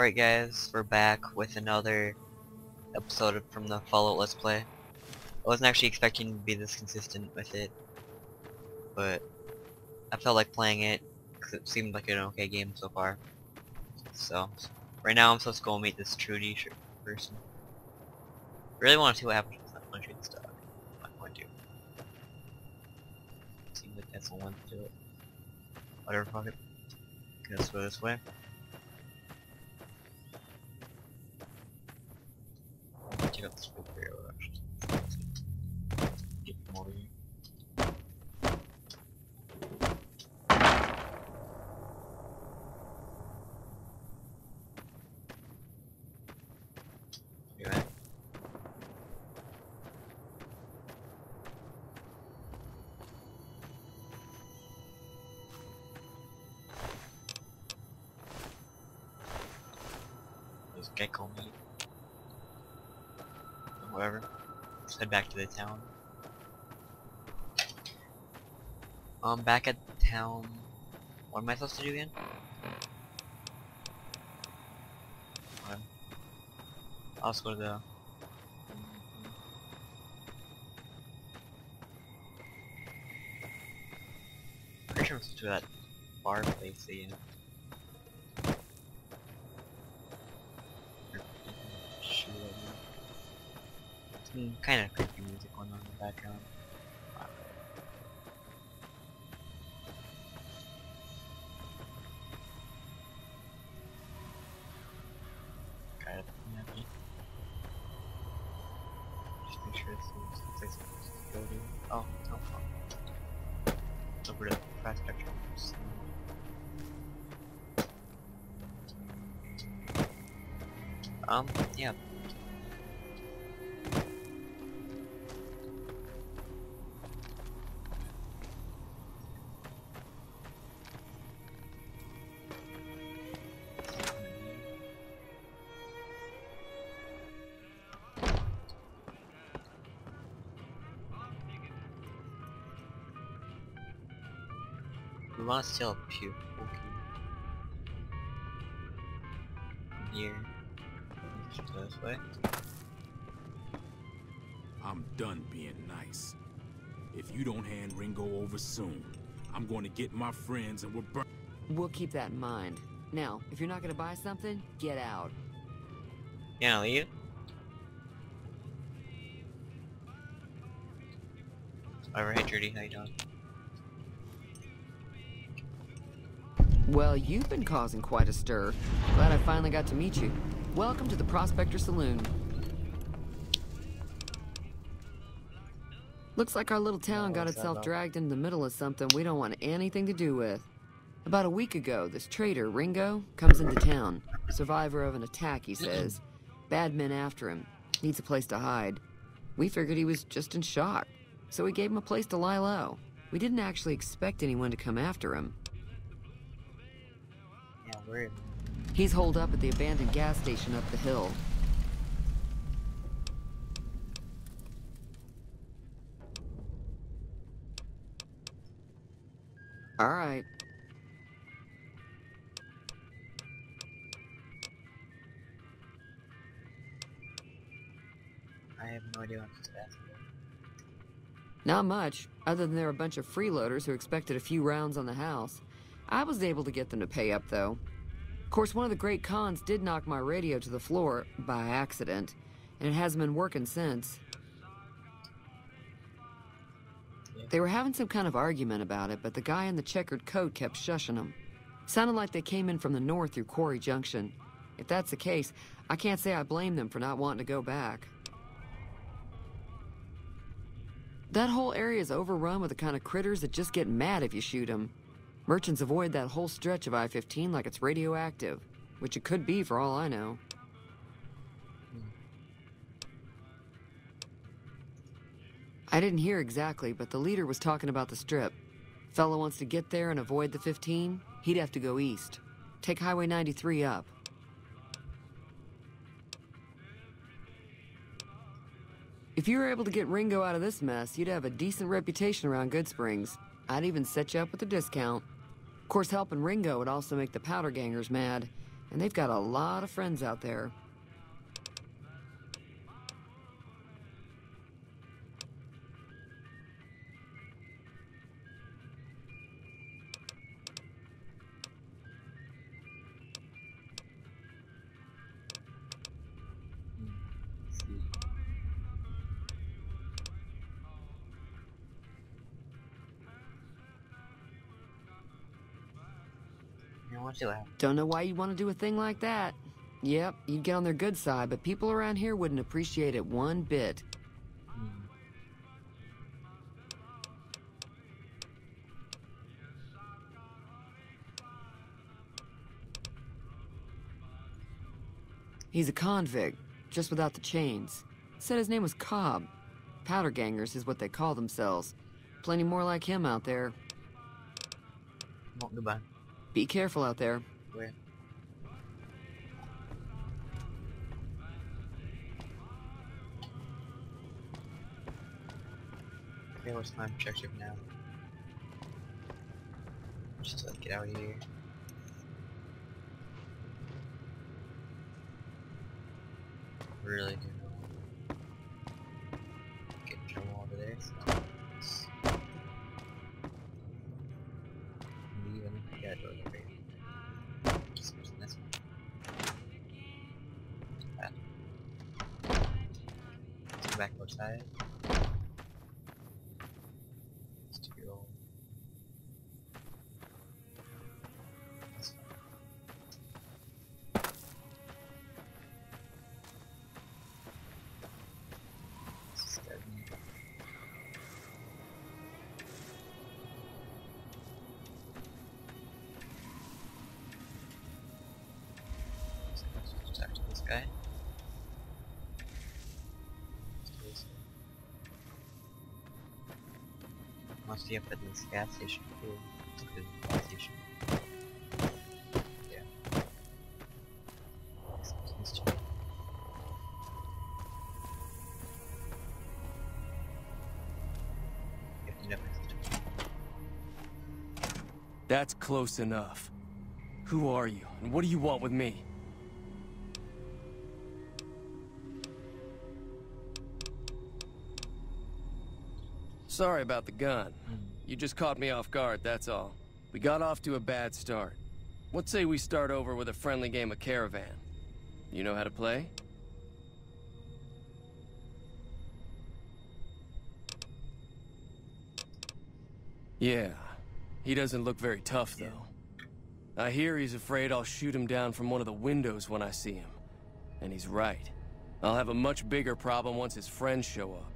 Alright guys, we're back with another episode from the Fallout Let's Play. I wasn't actually expecting to be this consistent with it, but I felt like playing it because it seemed like an okay game so far. So, right now I'm supposed to go meet this Trudy person. Really want to see what happens with that punching stuff. I'm not going to. Seems like that's the one to do it. Whatever, fuck it. Let's go this way. Check out this big railroad actually. Get them over here. Anyway. There's gecko meat. Whatever. Let's head back to the town. Back at the town. What am I supposed to do again? I'll just go to the. Pretty sure I'm supposed to do that bar place again. Kind of creepy music going on in the background. Kind of happy. Just make sure this is the place I'm supposed to go to. Oh, no, fuck. Over to Prospector. Yeah. We want to steal a pew. Okay. Here. Let's go this way. I'm done being nice. If you don't hand Ringo over soon, I'm going to get my friends and we're burn. We'll keep that in mind. Now, if you're not going to buy something, get out. You gonna leave? Alright, hey Trudy, how you doing? Well, you've been causing quite a stir. Glad I finally got to meet you. Welcome to the Prospector Saloon. Looks like our little town got itself dragged into the middle of something we don't want anything to do with. About a week ago, this traitor, Ringo, comes into town. Survivor of an attack, he says. Bad men after him. Needs a place to hide. We figured he was just in shock, so we gave him a place to lie low. We didn't actually expect anyone to come after him. Yeah, weird. He's holed up at the abandoned gas station up the hill. All right. I have no idea what I'm supposed to ask for. Not much, other than they're a bunch of freeloaders who expected a few rounds on the house. I was able to get them to pay up, though. Of course, one of the great cons did knock my radio to the floor by accident, and it hasn't been working since. They were having some kind of argument about it, but the guy in the checkered coat kept shushing them. Sounded like they came in from the north through Quarry Junction. If that's the case, I can't say I blame them for not wanting to go back. That whole area is overrun with the kind of critters that just get mad if you shoot them. Merchants avoid that whole stretch of I-15 like it's radioactive, which it could be for all I know. I didn't hear exactly, but the leader was talking about the strip. Fellow wants to get there and avoid the 15, he'd have to go east. Take Highway 93 up. If you were able to get Ringo out of this mess, you'd have a decent reputation around Goodsprings. I'd even set you up with a discount. Of course, helping Ringo would also make the powder gangers mad. And they've got a lot of friends out there. Don't know why you'd want to do a thing like that. Yep, you'd get on their good side, but people around here wouldn't appreciate it one bit. He's a convict, just without the chains. Said his name was Cobb. Powder gangers is what they call themselves. Plenty more like him out there. Oh, goodbye. Be careful out there. Where? Okay, what's my objective now? Just to get out of here. Really do know. Get in trouble over there, so let's leave and I gotta go over here. Just pushing this one. Let's go back outside. Let's do all. That's fine. Talk to this guy. Must be up at this gas station too. Look at the gas station. Yeah. That's close enough. Who are you, and what do you want with me? Sorry about the gun. You just caught me off guard, that's all. We got off to a bad start. Let's say we start over with a friendly game of Caravan. You know how to play? Yeah. He doesn't look very tough, though. I hear he's afraid I'll shoot him down from one of the windows when I see him. And he's right. I'll have a much bigger problem once his friends show up.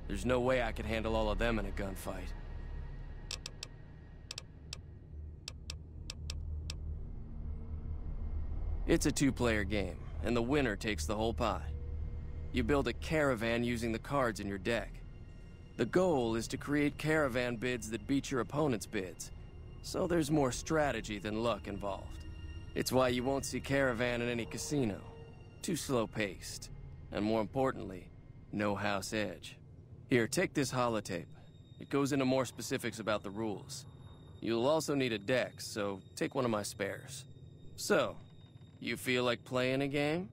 There's no way I could handle all of them in a gunfight. It's a two-player game, and the winner takes the whole pie. You build a caravan using the cards in your deck. The goal is to create caravan bids that beat your opponent's bids, so there's more strategy than luck involved. It's why you won't see caravan in any casino. Too slow-paced, and more importantly, no house edge. Here, take this holotape. It goes into more specifics about the rules. You'll also need a deck, so take one of my spares. So, you feel like playing a game?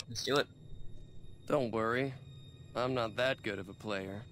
Let's do it. Don't worry. I'm not that good of a player.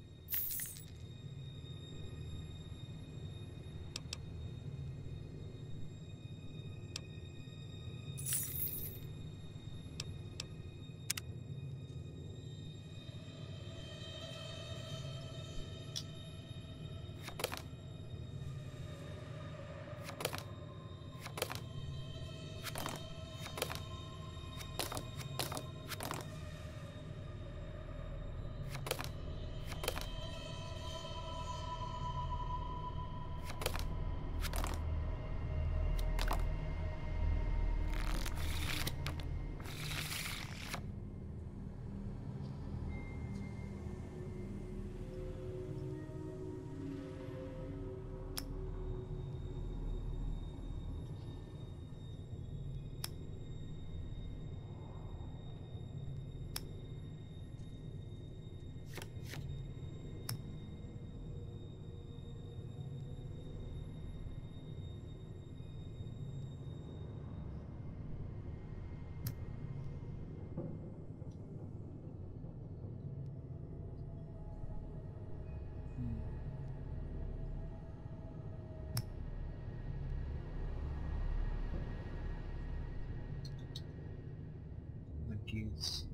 confused.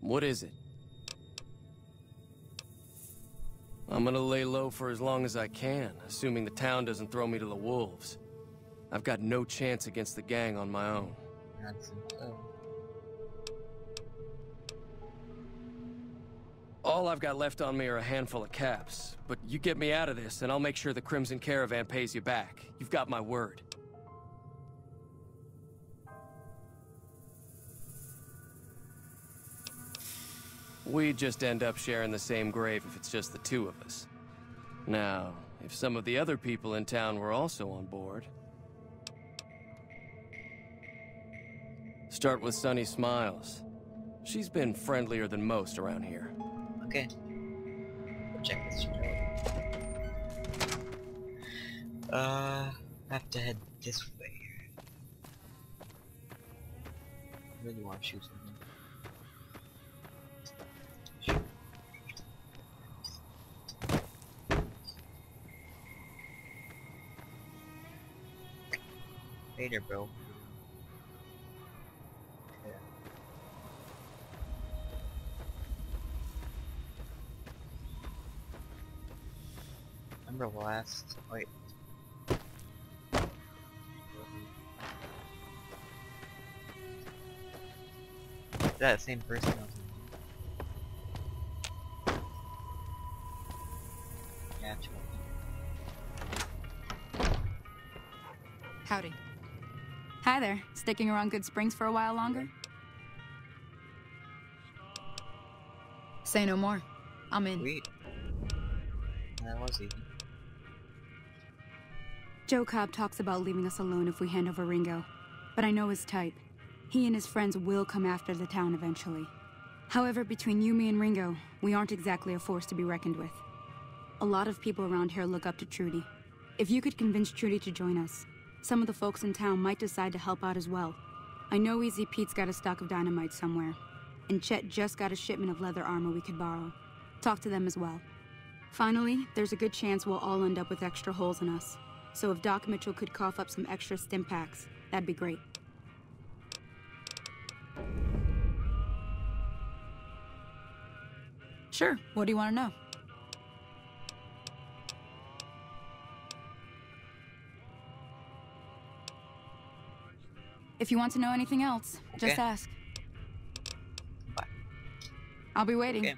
What is it? I'm gonna lay low for as long as I can, assuming the town doesn't throw me to the wolves. I've got no chance against the gang on my own. That's so. All I've got left on me are a handful of caps, but you get me out of this and I'll make sure the Crimson Caravan pays you back. You've got my word. We'd just end up sharing the same grave if it's just the two of us. Now, if some of the other people in town were also on board... Start with Sunny Smiles. She's been friendlier than most around here. Okay. Go check this shit out. Have to head this way. I really want to shoot something. Hey there, bro. Yeah. Remember last... Wait. Is that the same person? Yeah, Howdy. Hi there. Sticking around Good Springs for a while longer? Say no more. I'm in. Sweet. That was easy. Joe Cobb talks about leaving us alone if we hand over Ringo, but I know his type. He and his friends will come after the town eventually. However, between you, me, and Ringo, we aren't exactly a force to be reckoned with. A lot of people around here look up to Trudy. If you could convince Trudy to join us, some of the folks in town might decide to help out as well. I know Easy Pete's got a stock of dynamite somewhere, and Chet just got a shipment of leather armor we could borrow. Talk to them as well. Finally, there's a good chance we'll all end up with extra holes in us. So if Doc Mitchell could cough up some extra stim packs, that'd be great. Sure, what do you want to know? If you want to know anything else, just Okay. ask. Bye. I'll be waiting. Okay.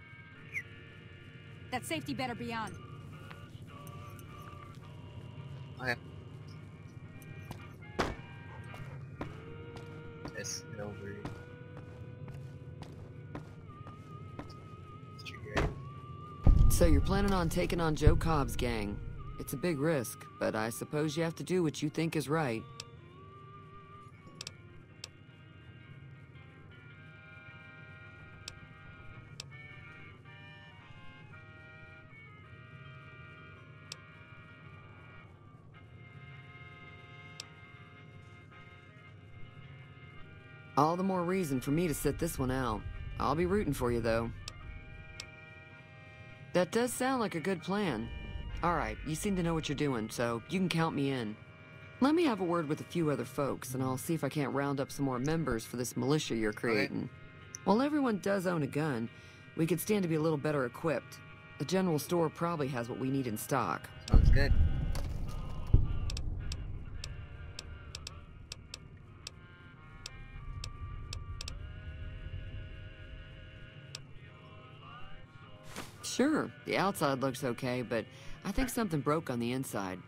That safety better be on. Okay. Let's get over it. So you're planning on taking on Joe Cobb's gang. It's a big risk, but I suppose you have to do what you think is right. All the more reason for me to sit this one out. I'll be rooting for you, though. That does sound like a good plan. Alright, you seem to know what you're doing, so you can count me in. Let me have a word with a few other folks, and I'll see if I can't round up some more members for this militia you're creating. While everyone does own a gun, we could stand to be a little better equipped. The general store probably has what we need in stock. Sounds good. Sure, the outside looks okay, but I think something broke on the inside.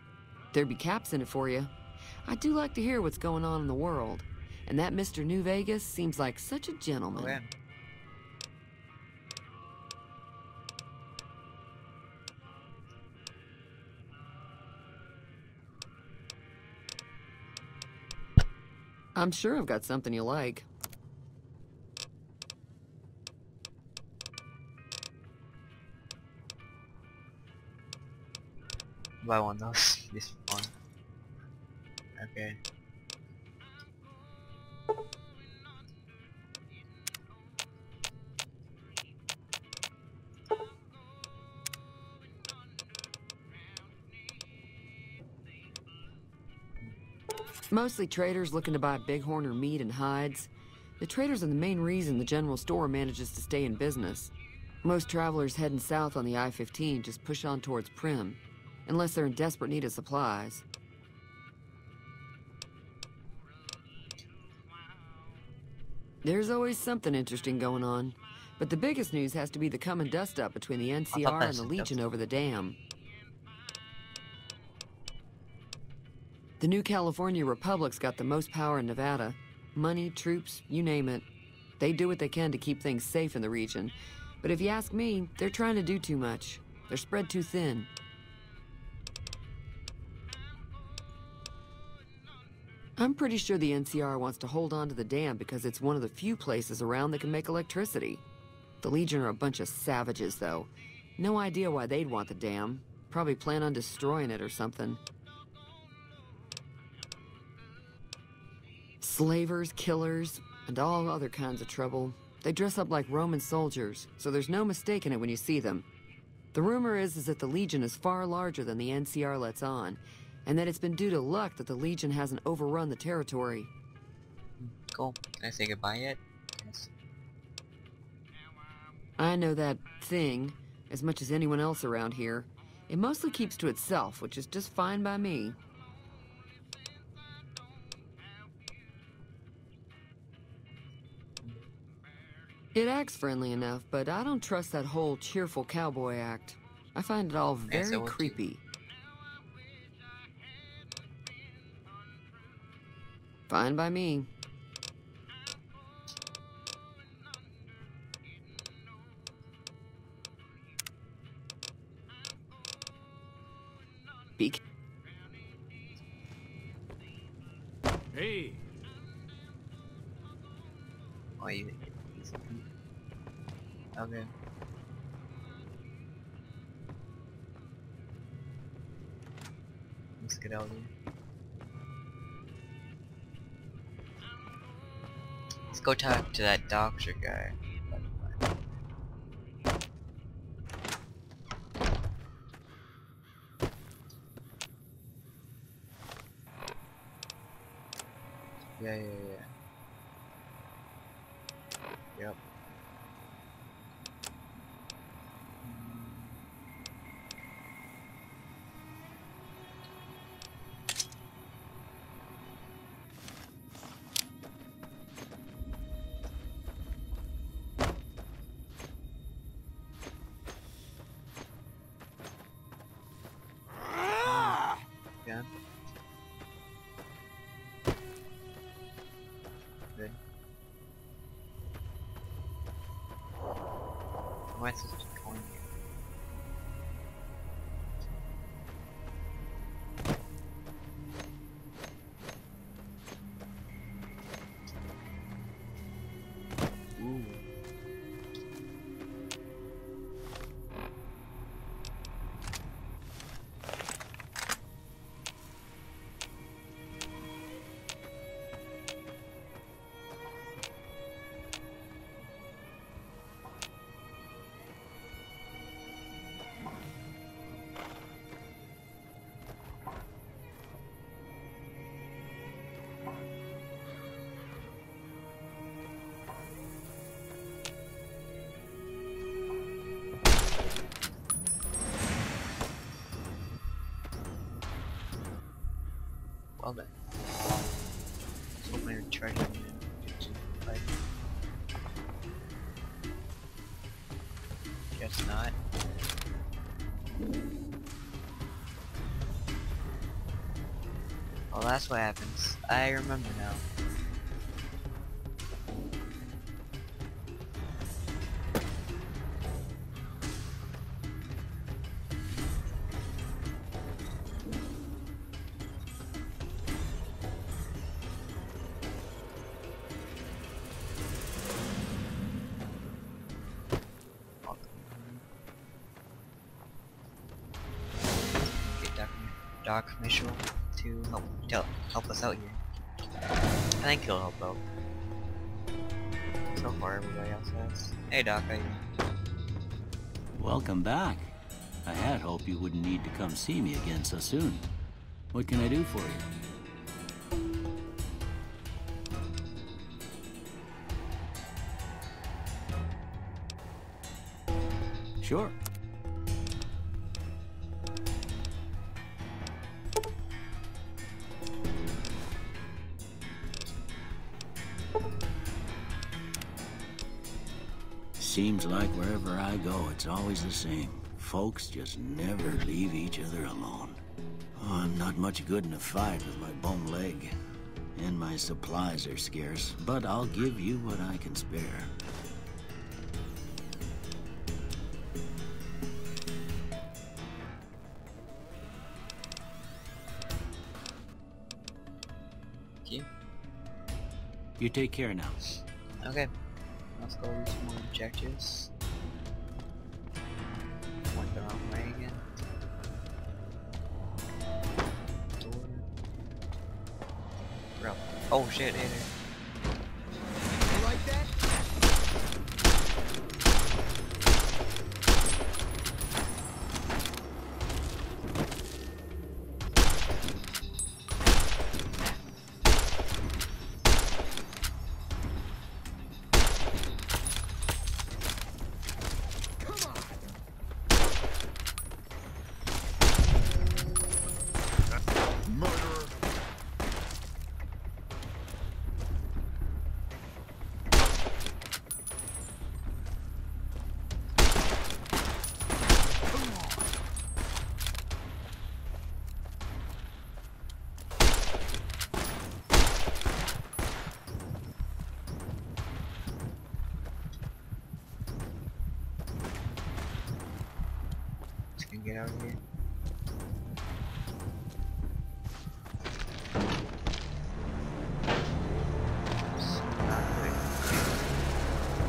There'd be caps in it for you. I do like to hear what's going on in the world, and that Mr. New Vegas seems like such a gentleman. Okay. I'm sure I've got something you like. Buy one of those. This one. Okay. Mostly traders looking to buy bighorn or meat and hides. The traders are the main reason the general store manages to stay in business. Most travelers heading south on the I-15 just push on towards Primm, unless they're in desperate need of supplies. There's always something interesting going on, but the biggest news has to be the coming dust-up between the NCR and the Legion over the dam. The new California Republic's got the most power in Nevada. Money, troops, you name it. They do what they can to keep things safe in the region. But if you ask me, they're trying to do too much. They're spread too thin. I'm pretty sure the NCR wants to hold on to the dam because it's one of the few places around that can make electricity. The Legion are a bunch of savages, though. No idea why they'd want the dam. Probably plan on destroying it or something. Slavers, killers, and all other kinds of trouble. They dress up like Roman soldiers, so there's no mistaking it when you see them. The rumor is that the Legion is far larger than the NCR lets on, and that it's been due to luck that the Legion hasn't overrun the territory. Cool. Can I say goodbye yet? Yes. I know that thing as much as anyone else around here. It mostly keeps to itself, which is just fine by me. It acts friendly enough, but I don't trust that whole cheerful cowboy act. I find it all very creepy. Fine by me. Hey. Oh, you. Okay. Let's get out of here. Let's go talk to that doctor guy. Yeah. Yep. Yeah. Good. Why is this just going here? Ooh. Well then. Let's hope my treasure like. Guess not. Well, that's what happens. I remember now. Get Dr. Doc Mitchell to help us out here. I think he'll help out. So far, everybody else has. Hey Doc, how you doing? Welcome back. I had hoped you wouldn't need to come see me again so soon. What can I do for you? Sure. Seems like wherever I go, it's always the same. Folks just never leave each other alone. Oh, I'm not much good in a fight with my bum leg. And my supplies are scarce, but I'll give you what I can spare. Thank you. You take care now. Okay. Let's go do some more objectives. Went the wrong way again. Door. Bro. Oh shit, hey there. You like that? Can get out of here.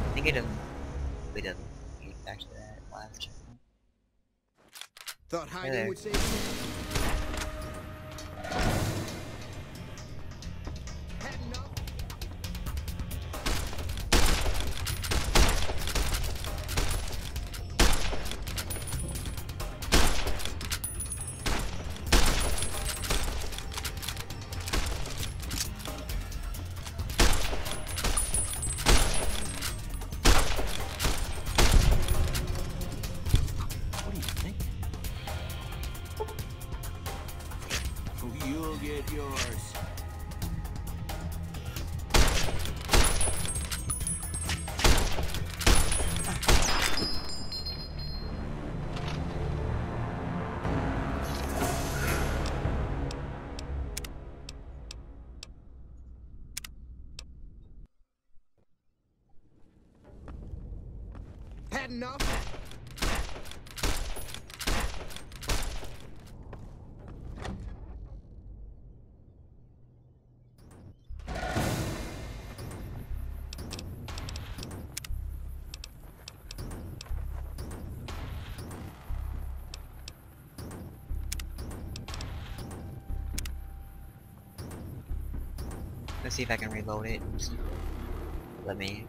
I think it doesn't. It doesn't get back to that last checkpoint. Thought Hey hiding there. would save you. Had enough? What do you think? You'll get yours. Had enough? Let's see if I can reload it. Let me